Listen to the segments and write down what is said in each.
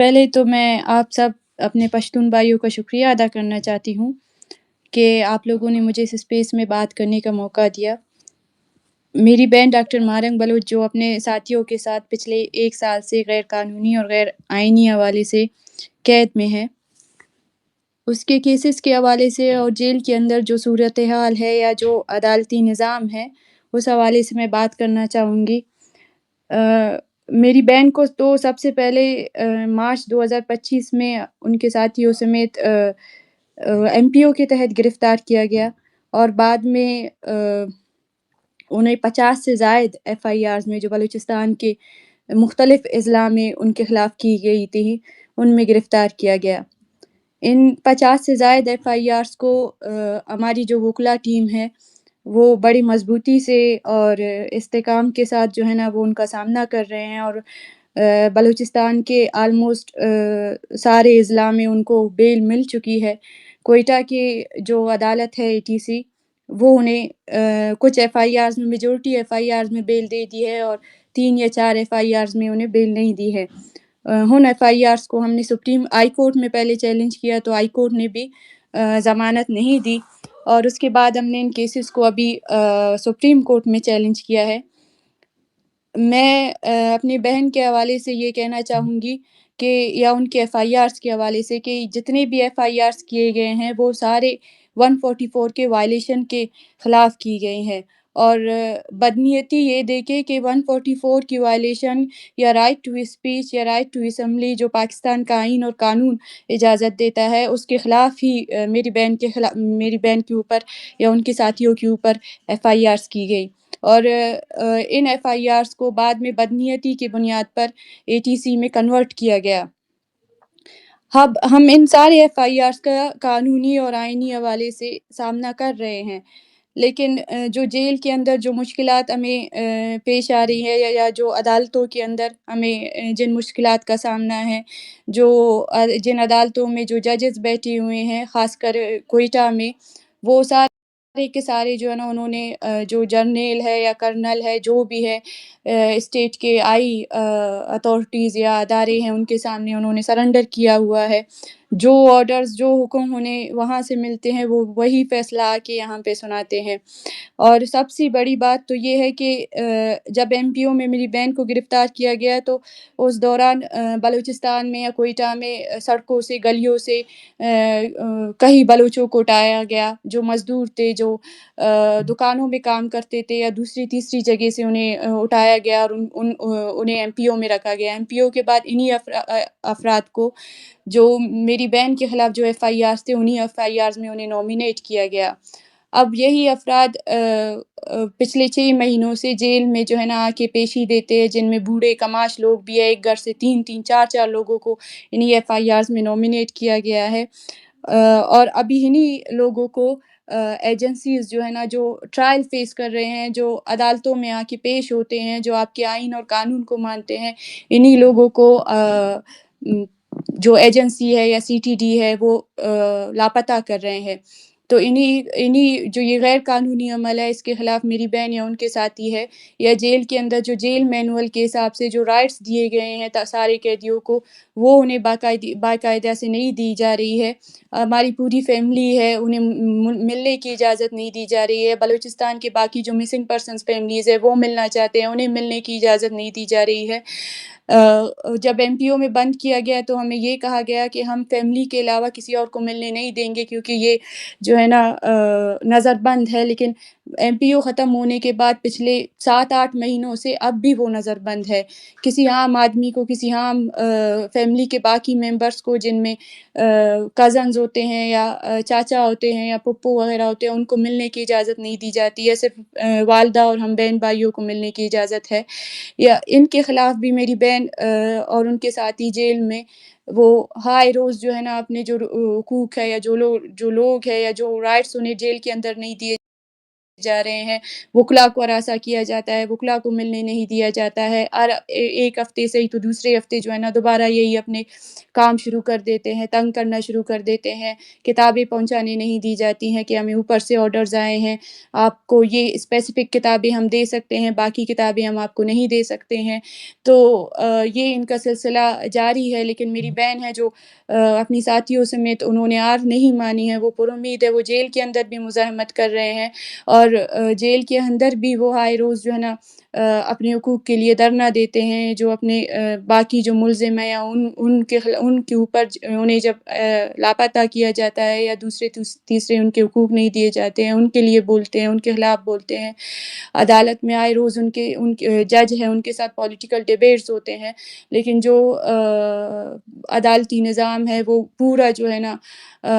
پہلے تو میں آپ سب اپنے پشتون بھائیوں کا شکریہ ادا کرنا چاہتی ہوں کہ آپ لوگوں نے مجھے اس اسپیس میں بات کرنے کا موقع دیا۔ میری بہن ڈاکٹر مارنگ بلوچ جو اپنے ساتھیوں کے ساتھ پچھلے 1 سال سے غیر قانونی اور غیر آئینی حوالے سے قید میں ہے، اس کے کیسز کے حوالے سے اور جیل کے اندر جو صورتحال ہے یا جو عدالتی نظام ہے اس حوالے سے میں بات کرنا چاہوں گی۔ میری بہن کو تو سب سے پہلے مارچ 2025 میں ان کے ساتھیوں سمیت ایم پی او کے تحت گرفتار کیا گیا اور بعد میں انہیں 50 سے زائد ایف آئی آرز میں جو بلوچستان کے مختلف اضلاع میں ان کے خلاف کی گئی تھی ان میں گرفتار کیا گیا۔ ان 50 سے زائد ایف آئی آرز کو ہماری جو وکلا ٹیم ہے وہ بڑی مضبوطی سے اور استحکام کے ساتھ جو ہے نا وہ ان کا سامنا کر رہے ہیں، اور بلوچستان کے آلموسٹ سارے اضلاع میں ان کو بیل مل چکی ہے۔ کوئٹہ کی جو عدالت ہے اے ٹی سی وہ انہیں کچھ ایف آئی آرز میں میجورٹی ایف آئی آرز میں بیل دے دی ہے اور 3 یا 4 ایف آئی آرز میں انہیں بیل نہیں دی ہے۔ ان ایف آئی آرز کو ہم نے سپریم ہائی کورٹ میں پہلے چیلنج کیا تو ہائی کورٹ نے بھی ضمانت نہیں دی، اور اس کے بعد ہم نے ان کیسز کو ابھی سپریم کورٹ میں چیلنج کیا ہے۔ میں اپنی بہن کے حوالے سے یہ کہنا چاہوں گی کہ یا ان کے ایف آئی آرز کے حوالے سے کہ جتنے بھی ایف آئی آرز کیے گئے ہیں وہ سارے 144 کے وائلیشن کے خلاف کی گئی ہیں، اور بدنیتی یہ دیکھے کہ 144 کی وائلیشن یا رائٹ ٹو اسپیچ یا رائٹ ٹو اسمبلی جو پاکستان کا آئین اور قانون اجازت دیتا ہے اس کے خلاف ہی میری بہن کے اوپر یا ان کے ساتھیوں کے اوپر ایف آئی آرز کی گئی، اور ان ایف آئی آرز کو بعد میں بدنیتی کی بنیاد پر اے ٹی سی میں کنورٹ کیا گیا۔ اب ہم ان سارے ایف آئی آرز کا قانونی اور آئینی حوالے سے سامنا کر رہے ہیں، لیکن جو جیل کے اندر جو مشکلات ہمیں پیش آ رہی ہے یا جو عدالتوں کے اندر ہمیں جن مشکلات کا سامنا ہے، جن عدالتوں میں جو ججز بیٹھے ہوئے ہیں خاص کر کوئٹہ میں، وہ سارے کے سارے جو ہے نا انہوں نے جو جرنیل ہے یا کرنل ہے جو بھی ہے اسٹیٹ کے آئی اتھارٹیز یا ادارے ہیں ان کے سامنے انہوں نے سرنڈر کیا ہوا ہے۔ جو آرڈرز جو حکم انہیں وہاں سے ملتے ہیں وہ وہی فیصلہ آ کے یہاں پہ سناتے ہیں، اور سب سے بڑی بات تو یہ ہے کہ جب ایم پی او میں میری بہن کو گرفتار کیا گیا تو اس دوران بلوچستان میں یا کوئٹہ میں سڑکوں سے گلیوں سے کئی بلوچوں کو اٹھایا گیا، جو مزدور تھے، جو دکانوں میں کام کرتے تھے یا دوسری تیسری جگہ سے انہیں اٹھایا گیا اور انہیں ایم پی او میں رکھا گیا۔ ایم پی او کے بعد انہی افراد کو جو میری بہن کے خلاف جو ایف آئی آرز تھے انہی ایف آئی آرز میں انہیں نومینیٹ کیا گیا۔ اب یہی افراد پچھلے 6 مہینوں سے جیل میں جو ہے نا آ کے پیشی دیتے ہیں، جن میں بوڑھے کماش لوگ بھی ہیں، ایک گھر سے 3 4 لوگوں کو انہی ایف آئی آرز میں نومینیٹ کیا گیا ہے، اور ابھی انہی لوگوں کو ایجنسیز جو ہے نا جو ٹرائل فیس کر رہے ہیں، جو عدالتوں میں آ کے پیش ہوتے ہیں، جو آپ کے آئین اور قانون کو مانتے ہیں، انہی لوگوں کو جو ایجنسی ہے یا سی ٹی ڈی ہے وہ لاپتہ کر رہے ہیں۔ تو انہی جو یہ غیر قانونی عمل ہے اس کے خلاف میری بہن یا ان کے ساتھی ہے یا جیل کے اندر جو جیل مینول کے حساب سے جو رائٹس دیے گئے ہیں سارے قیدیوں کو وہ انہیں باقاعدہ سے نہیں دی جا رہی ہے۔ ہماری پوری فیملی ہے انہیں ملنے کی اجازت نہیں دی جا رہی ہے۔ بلوچستان کے باقی جو مسنگ پرسنز فیملیز ہے وہ ملنا چاہتے ہیں، انہیں ملنے کی اجازت نہیں دی جا رہی ہے۔ جب ایم پی او میں بند کیا گیا تو ہمیں یہ کہا گیا کہ ہم فیملی کے علاوہ کسی اور کو ملنے نہیں دیں گے کیونکہ یہ جو ہے نا نظر بند ہے، لیکن ایم پی او ختم ہونے کے بعد پچھلے 7 8 مہینوں سے اب بھی وہ نظر بند ہے۔ کسی عام آدمی کو، کسی عام فیملی کے باقی ممبرس کو جن میں کزنز ہوتے ہیں یا چاچا ہوتے ہیں یا پھپھو وغیرہ ہوتے ہیں ان کو ملنے کی اجازت نہیں دی جاتی ہے، صرف والدہ اور ہم بہن بھائیوں کو ملنے کی اجازت ہے۔ یا ان کے خلاف بھی میری بہن اور ان کے ساتھی جیل میں وہ ہائی روز جو ہے نا اپنے جو حقوق ہے یا جو لوگ ہے یا جو رائٹس انہیں جیل کے اندر نہیں دیے جا رہے ہیں، وکلاء کو ہراساں کیا جاتا ہے، وکلاء کو ملنے نہیں دیا جاتا ہے، اور ایک ہفتے سے ہی تو دوسرے ہفتے جو ہے نا دوبارہ یہی اپنے کام شروع کر دیتے ہیں، تنگ کرنا شروع کر دیتے ہیں، کتابیں پہنچانے نہیں دی جاتی ہیں کہ ہمیں اوپر سے آرڈرز آئے ہیں، آپ کو یہ اسپیسیفک کتابیں ہم دے سکتے ہیں، باقی کتابیں ہم آپ کو نہیں دے سکتے ہیں۔ تو یہ ان کا سلسلہ جاری ہے، لیکن میری بہن ہے جو اپنی ساتھیوں سمیت انہوں نے ہار نہیں مانی ہے، وہ پر امید ہے، وہ جیل کے اندر بھی مزاحمت کر رہے ہیں، اور جیل کے اندر بھی وہ آئے روز جو ہے نا اپنے حقوق کے لیے دھرنا دیتے ہیں، جو اپنے باقی جو ملزم ہیں یا ان کے اوپر انہیں جب لاپتہ کیا جاتا ہے یا دوسرے تیسرے ان کے حقوق نہیں دیے جاتے ہیں، ان کے لیے بولتے ہیں، ان کے خلاف بولتے ہیں، عدالت میں آئے روز ان کے جج ہیں، ان کے ساتھ پولیٹیکل ڈیبیٹس ہوتے ہیں، لیکن جو عدالتی نظام ہے وہ پورا جو ہے نا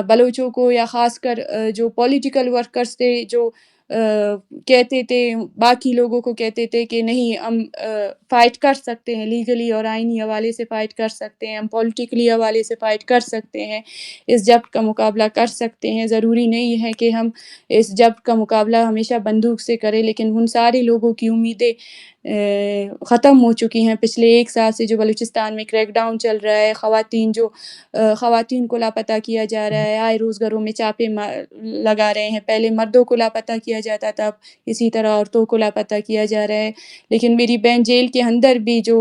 بلوچوں کو یا خاص کر جو پولیٹیکل ورکرز تھے جو کہتے تھے، باقی لوگوں کو کہتے تھے کہ نہیں ہم فائٹ کر سکتے ہیں، لیگلی اور آئینی حوالے سے فائٹ کر سکتے ہیں، ہم پولیٹیکلی حوالے سے فائٹ کر سکتے ہیں، اس جبر کا مقابلہ کر سکتے ہیں، ضروری نہیں ہے کہ ہم اس جبر کا مقابلہ ہمیشہ بندوق سے کریں، لیکن ان سارے لوگوں کی امیدیں ختم ہو چکی ہیں پچھلے ایک سال سے، جو بلوچستان میں کریک ڈاؤن چل رہا ہے، خواتین کو لاپتہ کیا جا رہا ہے، آئے روز گھروں میں چاپے لگا رہے ہیں، پہلے مردوں کو لاپتہ کیا جاتا تھا، اب اسی طرح عورتوں کو لاپتہ کیا جا رہا ہے، لیکن میری بہن جیل کے اندر بھی جو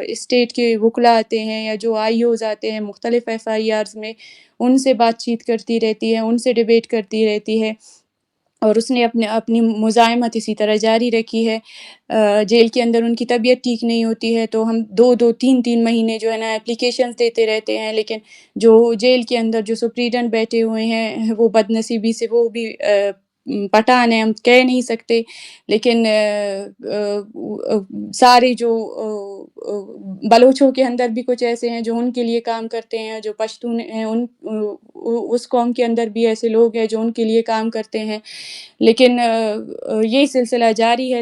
اسٹیٹ کے وکلاء آتے ہیں یا جو آئی اوز آتے ہیں مختلف ایف آئی آرز میں، ان سے بات چیت کرتی رہتی ہے، ان سے ڈیبیٹ کرتی رہتی ہے، اور اس نے اپنی مزاحمت اسی طرح جاری رکھی ہے۔ جیل کے اندر ان کی طبیعت ٹھیک نہیں ہوتی ہے تو ہم دو تین مہینے جو ہے نا اپلیکیشنز دیتے رہتے ہیں، لیکن جو جیل کے اندر جو سپریڈنٹ بیٹھے ہوئے ہیں وہ بد نصیبی سے وہ بھی پٹھان ہیں، ہم کہہ نہیں سکتے، لیکن سارے جو بلوچوں کے اندر بھی کچھ ایسے ہیں جو ان کے لیے کام کرتے ہیں، جو پشتون ہیں اس قوم کے اندر بھی ایسے لوگ ہیں جو ان کے لیے کام کرتے ہیں، لیکن یہ سلسلہ جاری ہے۔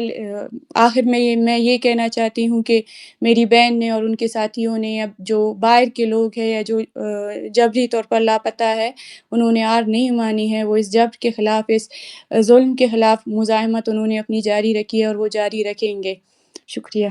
آخر میں یہ کہنا چاہتی ہوں کہ میری بہن نے اور ان کے ساتھیوں نے، اب جو باہر کے لوگ ہیں یا جو جبری طور پر لاپتہ ہے، انہوں نے ہار نہیں مانی ہے، وہ اس جبر کے خلاف، اس ظلم کے خلاف مزاحمت انہوں نے اپنی جاری رکھی ہے اور وہ جاری رکھیں گے۔ شکریہ۔